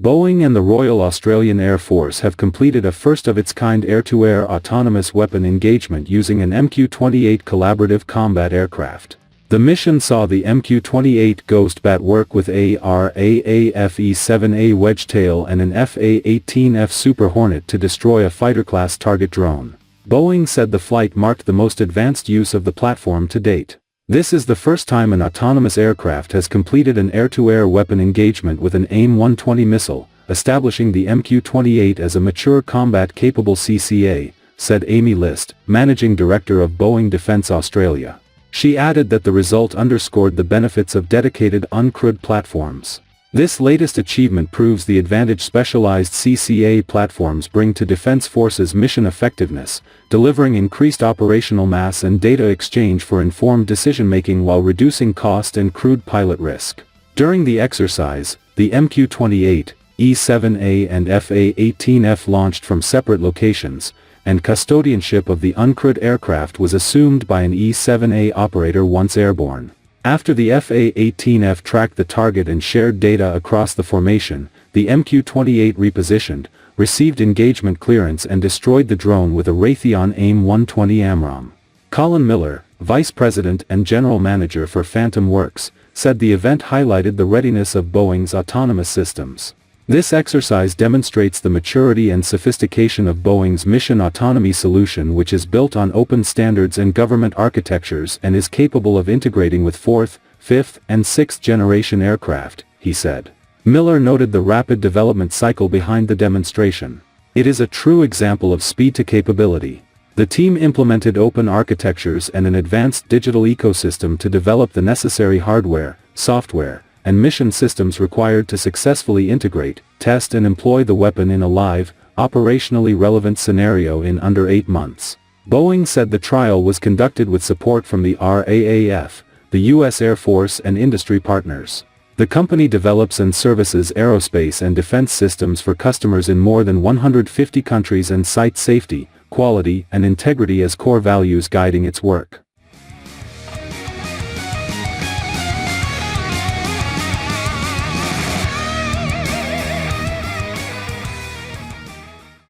Boeing and the Royal Australian Air Force have completed a first-of-its-kind air-to-air autonomous weapon engagement using an MQ-28 collaborative combat aircraft. The mission saw the MQ-28 Ghostbat work with a RAAF E-7A Wedgetail and an A-18F Super Hornet to destroy a fighter-class target drone. Boeing said the flight marked the most advanced use of the platform to date. This is the first time an autonomous aircraft has completed an air-to-air weapon engagement with an AIM-120 missile, establishing the MQ-28 as a mature combat-capable CCA, said Amy List, Managing Director of Boeing Defence Australia. She added that the result underscored the benefits of dedicated uncrewed platforms. This latest achievement proves the advantage specialized CCA platforms bring to Defense Forces mission effectiveness, delivering increased operational mass and data exchange for informed decision-making while reducing cost and crewed pilot risk. During the exercise, the MQ-28, E-7A and A-18F launched from separate locations, and custodianship of the uncrewed aircraft was assumed by an E-7A operator once airborne. After the A-18F tracked the target and shared data across the formation, the MQ-28 repositioned, received engagement clearance and destroyed the drone with a Raytheon AIM-120 AMRAAM. Colin Miller, Vice President and General Manager for Phantom Works, said the event highlighted the readiness of Boeing's autonomous systems. This exercise demonstrates the maturity and sophistication of Boeing's mission autonomy solution, which is built on open standards and government architectures and is capable of integrating with 4th, 5th and 6th generation aircraft, he said. Miller noted the rapid development cycle behind the demonstration. It is a true example of speed to capability. The team implemented open architectures and an advanced digital ecosystem to develop the necessary hardware, software, and mission systems required to successfully integrate, test and employ the weapon in a live, operationally relevant scenario in under 8 months. Boeing said the trial was conducted with support from the RAAF, the U.S. Air Force and industry partners. The company develops and services aerospace and defense systems for customers in more than 150 countries and cites safety, quality and integrity as core values guiding its work.